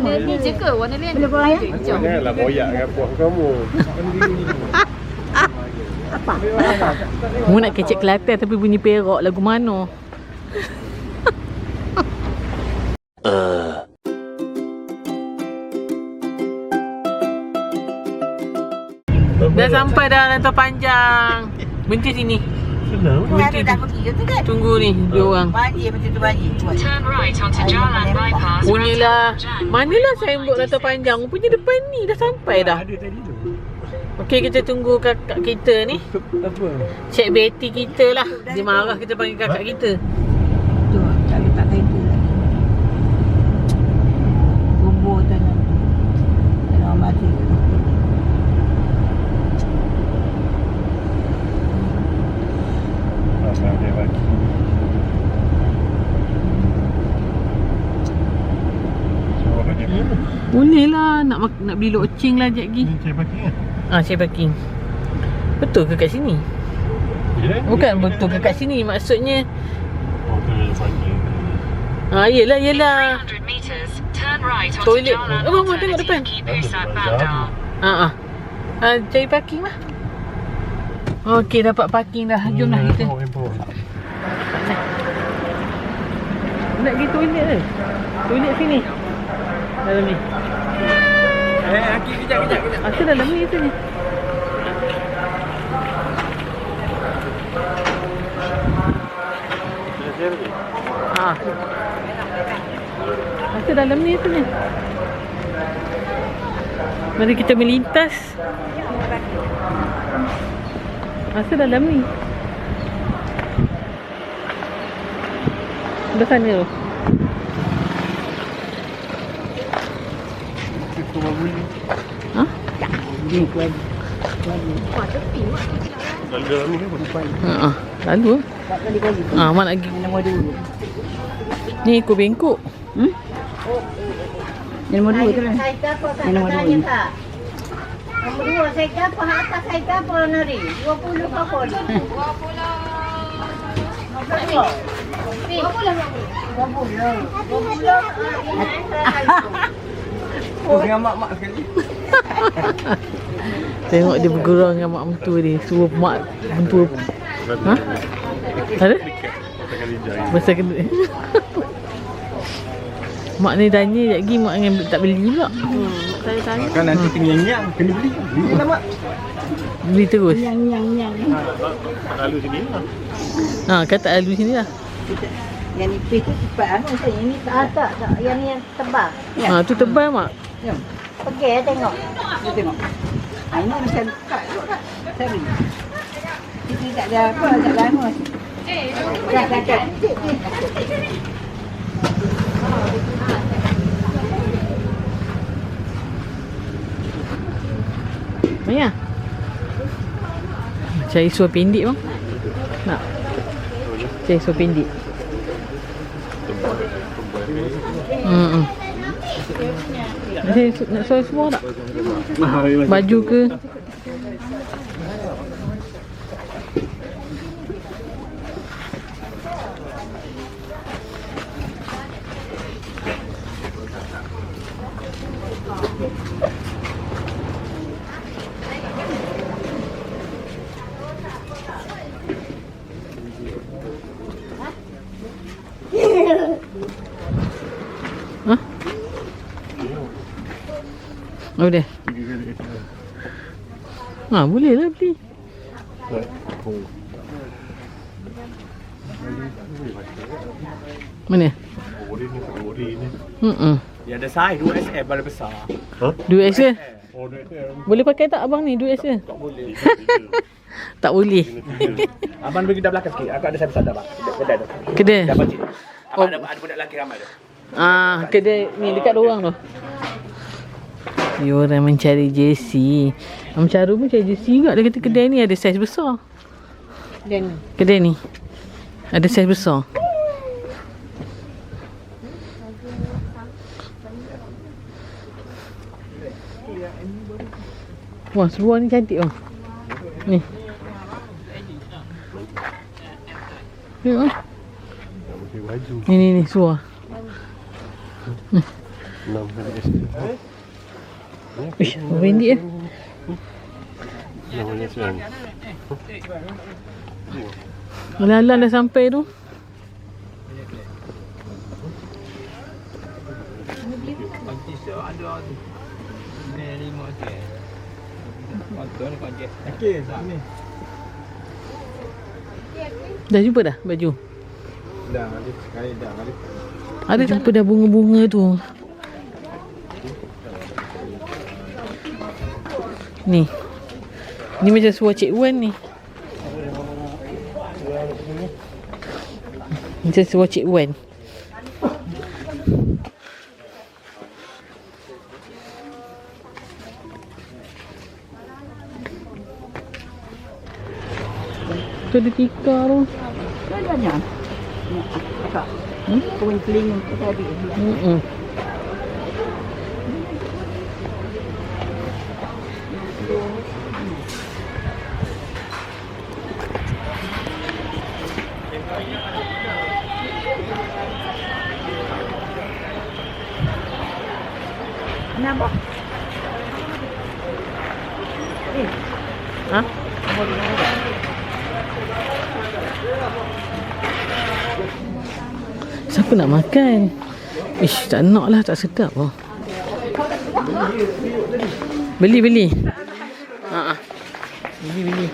Warna ni je ke? Warna lain? Boleh korang ya? Janganlah boyak dengan puan kamu. Mu nak kecek Kelantan tapi bunyi Perak lagu mana? Dah sampai dah Rantau Panjang. Berhenti sini. Senang. Ada dah pergi ke tu kan? Tunggu ni dua orang. Banjir macam tu banjir. Turn right onto Jalan Bypass. Punyalah. Manalah signboard Rantau Panjang. Punya depan ni dah sampai dah. Ada tadi tu. Okey, kita tunggu kakak kita ni. Apa? Cik Betty kita lah. Dia marah kita panggil kakak kita. Tu, tak letak kereta lagi. Bubur tanam. Tanam mati. Ramai dia bagi. Suaranya mana? Boleh lah. Nak beli loceng lah sekejap lagi. Ni cik parking kan? Cik parking. Betul ke kat sini? Ya? Bukan betul ke kat sini. Maksudnya Oh, tu yang parking. yelah 300 meters. Turn right onto Toilet. Jalan Oh, Mama tengok depan. Alternative Pusat Bandar. Cari parking lah. Okey, dapat parking dah. Jom lah kita. Nak pergi toilet ke? Toilet sini. Dalam ni. Kejap. Asal dalam ni sini. Asal dalam ni sini. Mari kita melintas. Asal dalam ni. Belah sana tu. Ni kuat. Lalu dalam ni kan? Lalu lah. Tak kali-kali. Mak nak pergi. Nombor 2. Ni ikut bengkok. Nombor 2 tu lah. Saya apa tak Nombor tanya 2 ni. tak? Nombor 2 saya apa? Hak atas saya apa nari? 20 ke apa? 20. Oh, dengan mak-mak sekali. Tengok dia bergurau dengan mak mentua dia. Suruh mak mentua. Ada? Masa kena. Mak ni tanya sekejap lagi mak dengan tak beli pula. Saya tanya. Kan nanti tinggal-nyang kena beli. Beli lah mak. Beli terus. Yang. Lalu sini lah. Kata lalu sini lah. Yang nipis tu cepat saya. Yang ni tak. Yang ni tebal. Tu tebal mak. Okey, tengok. Kita tengok. Ini macam kat kot tak? Sari. Kita tak ada apa, tak lama. Kat. Maya. Cari suar pendek bang. Nak? Cari suar pendek. Nak suar semua tak? Baju ke? Oh dah. Boleh lah beli. Mana? Dia ada size 2XL paling besar. 2X ke? Oh, 2XL. Boleh pakai tak abang ni 2X ke? Tak boleh. Tak boleh. Abang pergi dah belakang sikit. Aku ada size besar dah bang. Kedai tu. Kedai? Dah pakcik. Abang ada budak lelaki ramai tu. Kedai ni dekat orang tu. Dia orang mencari jersey. Macam Arum pun cari jersey juga. Dia kata kedai ni ada saiz besar. Kedai ni ada saiz besar. Wah, seluar ni cantik bang. Ni. Tengok. Ni seluar. Ish, pendek eh. Alang-alang dah sampai tu. Dah jumpa dah baju? Dah, sekali dah. Ada jumpa dah bunga-bunga tu. Ni. Ni macam suara Cik Wan ni. Macam suara Cik Wan. Tu ada tikar tu. Banyak. Kakak. Kawin telinga tu tadi. Kenapa? Ha? Siapa nak makan? Ish, tak nak lah, tak sedap lah. Beli. Ha. Beli.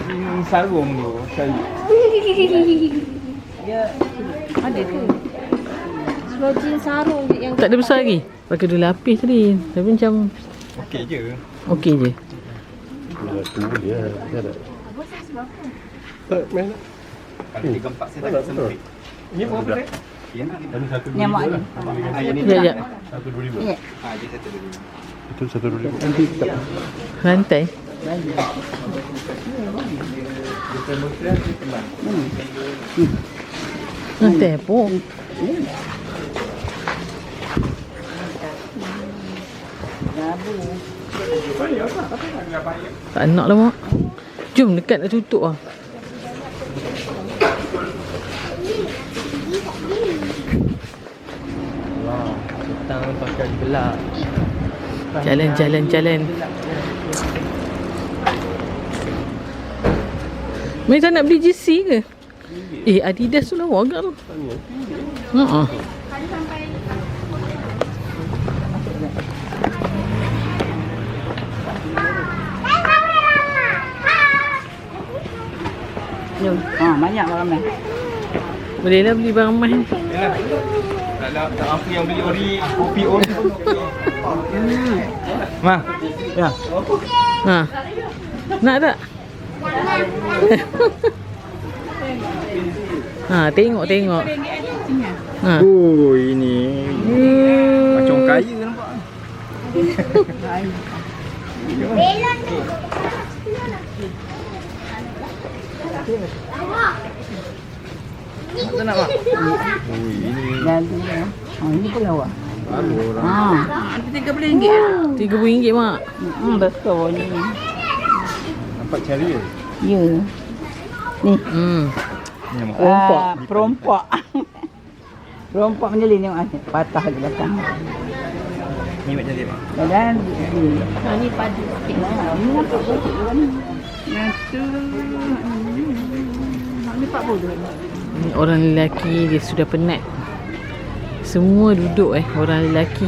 Ini sarung tu. Ada tu. Seluar jeans sarung yang Tak ada besar lagi. Pakai 2 lapis tadi. Tapi macam Okey je. okey je. Ada 3-4 set dah sempit. Ini berapa set? ni mak ni. Sekejap. Ya. Itu 1,000. Rantai. Rantai apa? Tak nak lah mak. Jom dekat dah tutup lah. Petang pakai gelap. Jalan. Mereka nak beli GC ke? Adidas tu lawa agak tu. Haa. Banyak barang ni. Boleh lah beli barang mahal. Tak apa yang beli kopi ori pun okey. Ma. Ya. Ha. Nak tak? Ha, tengok. Ha. Oh, ini macam kaya nampak. Tak nak mak. Oh, ini Dan tu. Ini pun lawa. baru orang. Itu RM30 mak. Betul ni. Nampak cari je. Ya. Ni. Ni mak. Perompak. Perompak macam ni tengok patah di belakang. Ni macam dia mak. Dan ni padu sikit lah. Ni nampak betul juga ni. Yang tu. Ni 40. Ni orang lelaki dia sudah penat. Semua duduk orang lelaki.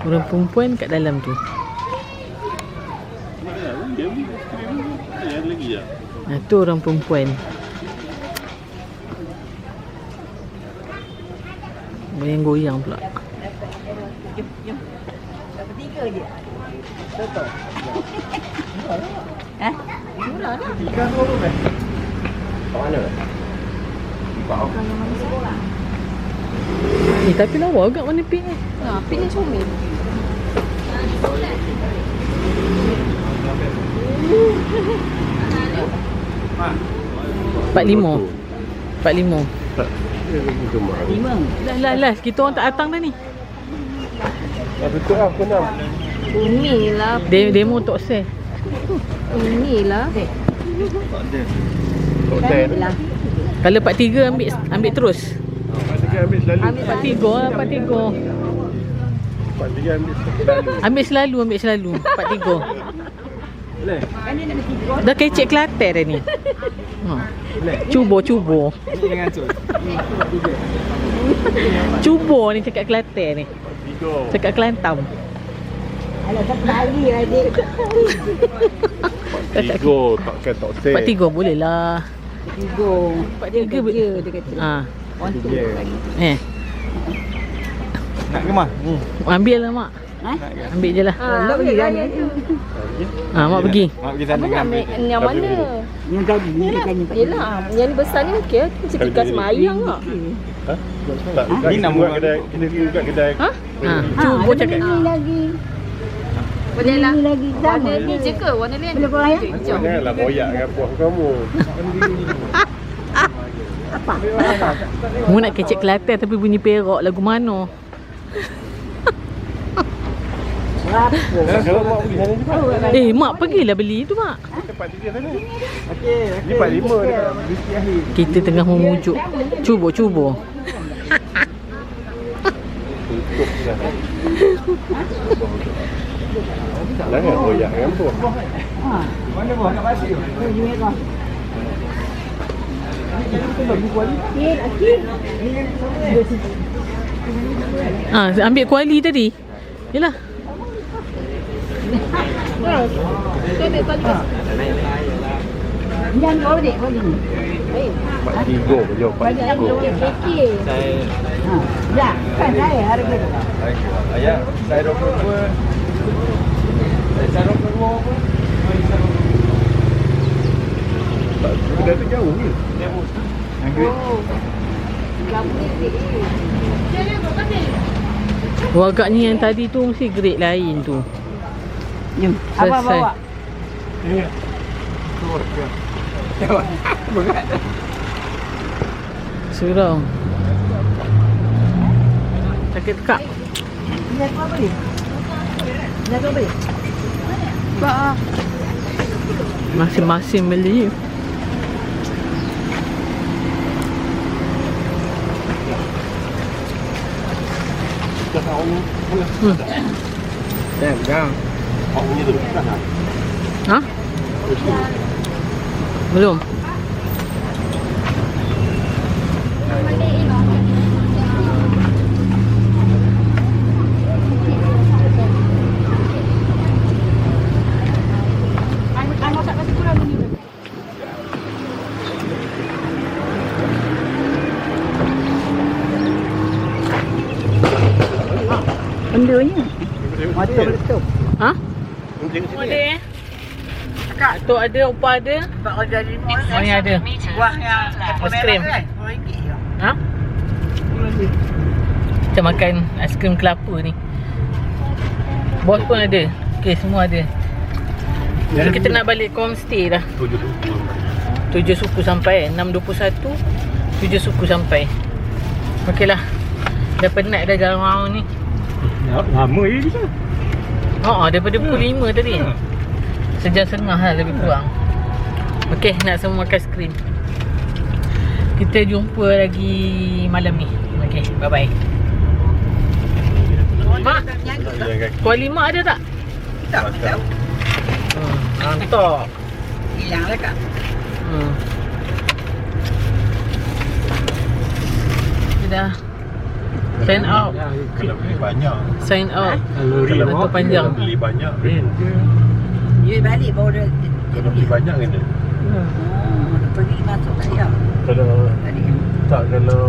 Orang perempuan kat dalam tu. Tu orang perempuan. Goyang-goyang pula. Jom. Dapat 3 je. Betul. Murah lah. Ikan tu apa mak? Kat mana? Bau. Tapi lawa agak warna pink ni. Pink ni comel. RM45. Lah. Kita orang tak datang dah ni. Betul lah, aku nak. Inilah. Demo tok sale. Inilah. Hotel. Kalau part 3 ambil terus. Part 3 ambil selalu. Part 3 lah, part 3. Part 3 ambil selalu. Ambil selalu. Part 3. Boleh? Dah kecek Kelantan dah ni. Cuba. Ini dengan tu. Cuba ni cakap Kelantan ni. Cakap Kelantan. Alah, tak lagi lah dia. Takkan tak say. Part 3 boleh lah. Part 3 kerja dia kata. Orang tu Ya. lagi. Nak ke mah? Ambil lah mak. Ambil je lah. Tak pergi dah ni. Mak pergi. Mak pergi sana dengan ambil. Yang mana? Yang tadi ni dia tanya Pak. Yelah, yang ni besar ni okey. Macam tiga semayang tak? Ha? Tak. Ini nama kedai. Kita buka kedai. Cuba cakap. Ni lagi. Boleh lah. Ni lagi sama. Warna ni je ke? Warna lain? Boleh korang ya? Janganlah boyak dengan puas kamu. Mu nak kecek Kelantan tapi bunyi Perak lagu mana? Kalau mak pergi sana juga. Mak pergilah beli tu mak. Part 3 sana. Ni part 5 dekat Bukit Akhir. Kita tengah memujuk. Cuba. Tutup dah. Jangan boyak dengan puas. Mana buat kat pasir? Baju merah. Ambil kuali tadi. Yalah. Jangan kau dek, kau ni. Part 3 je. Part 3. Dah, kan saya harga. Ayah, saya 22. Saya 22 apa? Tak, kedai tu jauh ke? Anggrek. Agaknya yang tadi tu mesti grade lain tu. Jom, abang Selesai. bawa. Ya. Keluar ke? Berat. Surau. Sakit tekak. Nak apa beli? Nak apa beli? Masing-masing beli. Jangan. Awak punya tu bukan lah. Ha? Belum. Bendanya. Motor betul. Ha? Boleh. Kak, tu ada, upah ada. Tak ada lima. Oh, yang ada. Buah yang Aiskrim. RM1 je. Ha? Kita makan aiskrim kelapa ni. Bos pun ada. Okey, semua ada. So, kita nak balik homestay dah. 7 suku sampai 6.21 7 suku sampai. Okeylah. Dah penat dah jalan round ni. Lama je kita. Daripada pukul 5 tadi. Sejam setengah lah lebih kurang. Okey, nak semua makan aiskrim. Kita jumpa lagi malam ni. Okey, bye-bye. Mak, kuali mak ada tak? Tak tahu. Hantar. Hilang lah kak. Dah. Sign out. Kalau beli banyak. Sign out. Kalau panjang. beli banyak rent je. Dia balik baru dia Kalau beli banyak kena. pergi masuk tak ya. Kalau Tadi. tak, kalau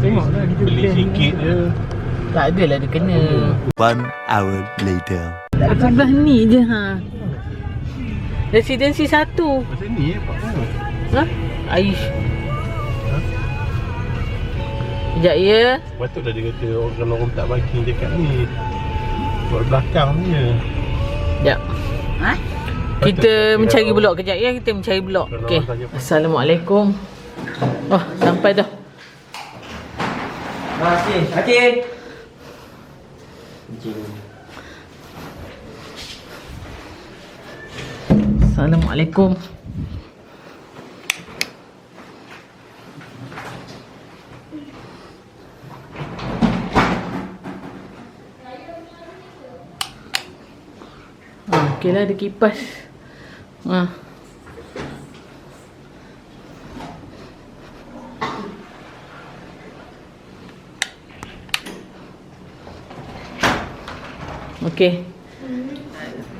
tengoklah kita beli sikit je. Tak adalah dia kena. 1 hour later. Aku belah ni je ha. Residensi 1. Macam ni Pak. Ha? Aish. Sekejap ya. Patutlah dia kata kalau orang tak parking dekat ni. Buat belakang ni je. Sekejap. Ha? Kita mencari blok kejap ya. Kita mencari blok. Okey. Assalamualaikum. Oh, sampai dah. Okey. Assalamualaikum. Okey lah, ada kipas. Okey.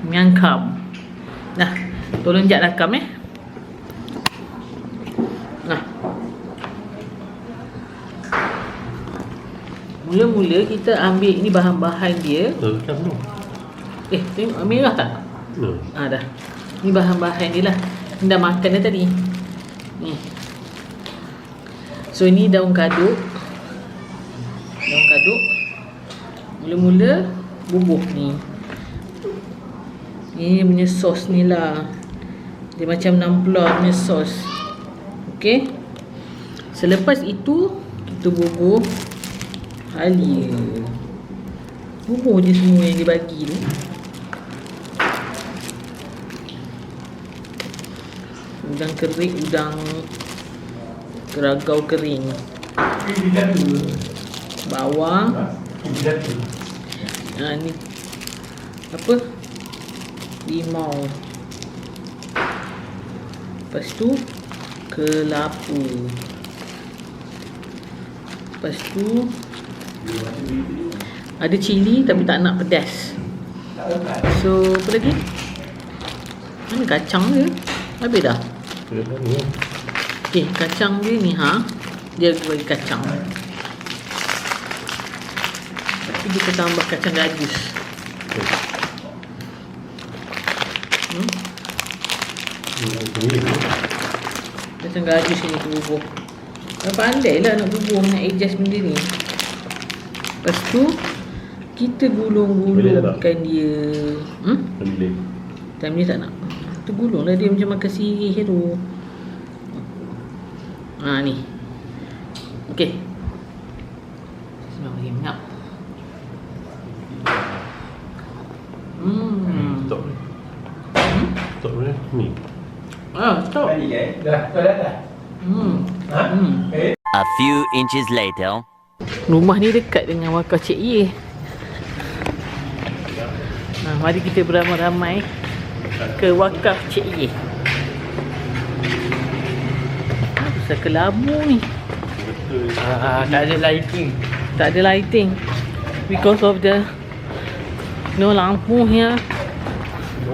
Nyangkam. Nah, tolong jap rakam Nah. Mula-mula kita ambil ni bahan-bahan dia. Rekam tu. Tengok merah tak? Dah. Ni bahan-bahan dia lah. Ni dah makan dah tadi. Ni. So ni daun kaduk. Daun kaduk. Mula-mula bubuh ni. Ni punya sos ni lah. Dia macam namplar punya sos. Okey. Selepas itu kita bubuh halia. Bubuh je semua yang dia bagi tu. Udang kering, udang geragau kering. Bawang. Ni apa? Limau. Lepas tu kelapa. Lepas tu ada cili tapi tak nak pedas. So apa lagi? Mana kacang dia? Habis dah. Okey, kacang dia ni dia bagi kacang. Tapi kita tambah kacang gajus. Kacang gajus ni kita bubuh. Pandai lah nak bubuh, nak adjust benda ni. Lepas tu kita gulung-gulungkan dia. Time ni tak nak. Kita gulung lah dia macam makan sirih tu. Ni. Okey. Bismillahirrahmanirrahim. Ngap. Stop. Stop ni. Stop. Dah. A few inches later. Rumah ni dekat dengan wakaf Cik Ye. Mari kita beramai-ramai ke wakaf Cik Ye. Pasal kelabu ni. Tak ada lighting. Tak ada lighting. Because of the lampu here.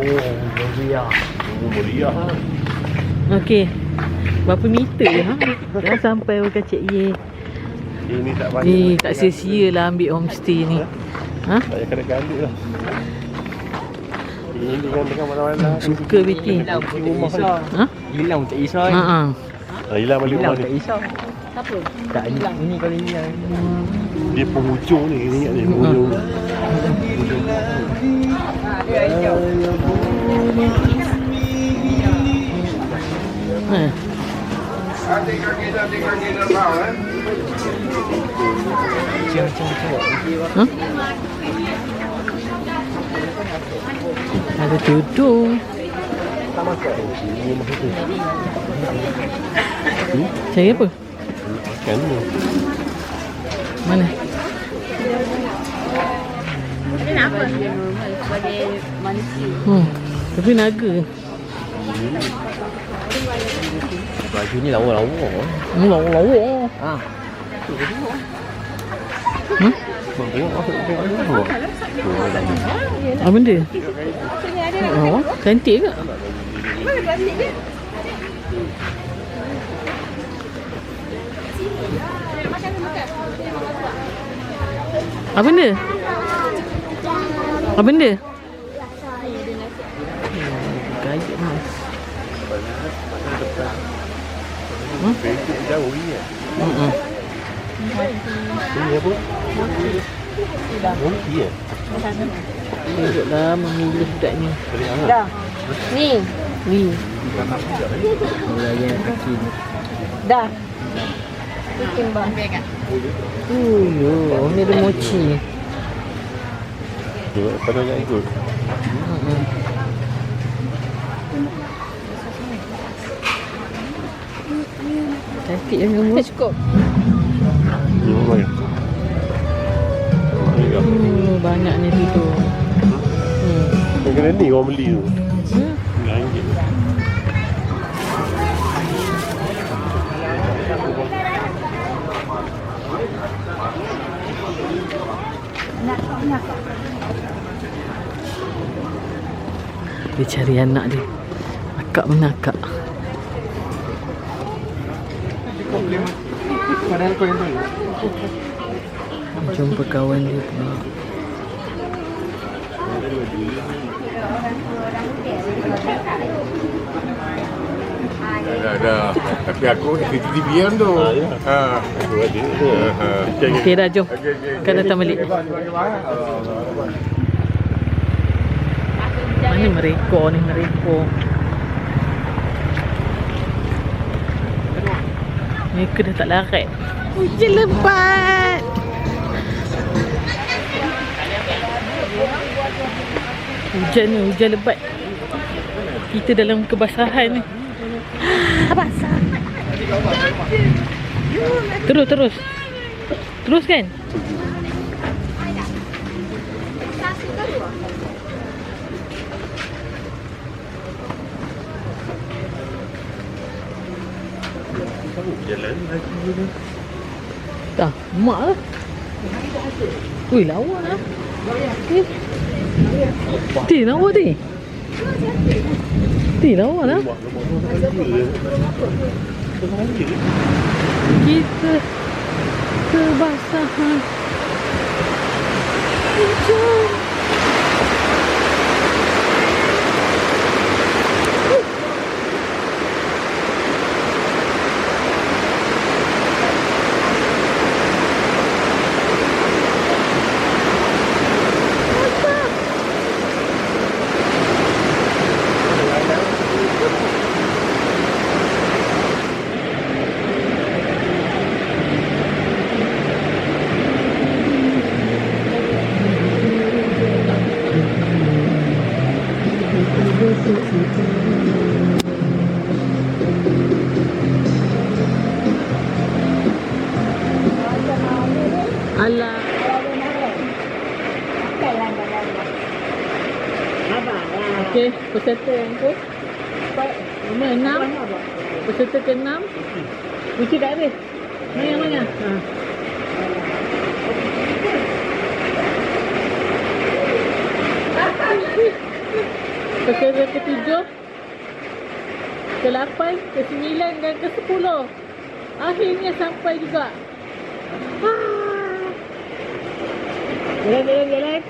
Meriah. Okey. Berapa meter dah sampai wakaf Cik Ye. Ini tak banyak. Ni tak sia-sia lah ambil homestay ni. Tak payah kena ambil lah. Ini dengan mana-mana. Suka Betty. Rumah Hilang tak risau. Hilang balik rumah ni. Siapa? Tak hilang. Ini kalau hilang. Dia penghujung ni. Ingat ni penghujung. Ada tudung. Cari apa? Makan ni. Mana? Dia nak apa? Sebagai manusia. Tapi naga. Baju ni lawa-lawa. Lawa-lawa. Apa benda? Cantik ke? Apa benda? Apa benda? Gajak mas. Bengkok jauh ni ya. Ini apa? Monkey ya? Duduklah memilih budak ni. Dah. Ni. Yang kecil. Dah. Bikin bang. Ni ada mochi. Tengok pada yang ikut. Cantik yang kamu. Cukup. Ni apa ya? Banyak ni tu. Yang kena ni orang beli tu. RM9. Dia cari anak dia. Akak mana akak? Padahal kau yang tu. Jumpa kawan dia pula. Dah. Tapi aku TV-TV-an tu. Aku ada. Okey dah, jom. Kan datang balik. Mana mereka ni, mereka. Mereka dah tak larat. Hujan lebat. Hujan lebat. Kita dalam kebasahan ni. Basah. Terus. Terus kan? Jalan lagi ni. Dah, mak lah. Ui, lawa lah. Lawa ti. Lawa lah. Kita kebasahan hujan. Alah. Okey, peserta yang tu. Nombor 6. Peserta ke-6. Kunci kat atas. Mana? Peserta ke-7, ke-8, ke-9 dan ke-10. Akhirnya sampai juga. Jalan.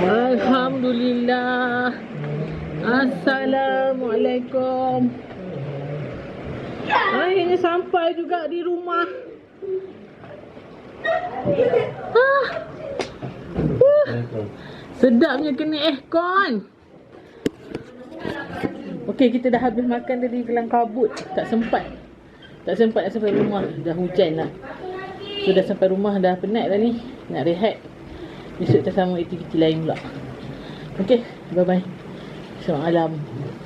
Alhamdulillah. Assalamualaikum. Akhirnya sampai juga di rumah. Sedapnya kena aircon. Okey, kita dah habis makan tadi kelang kabut. Tak sempat nak sampai rumah. Dah hujan lah. So dah sampai rumah dah penat dah ni. Nak rehat. Besok kita sama aktiviti lain pula. Okey, bye bye. Selamat malam.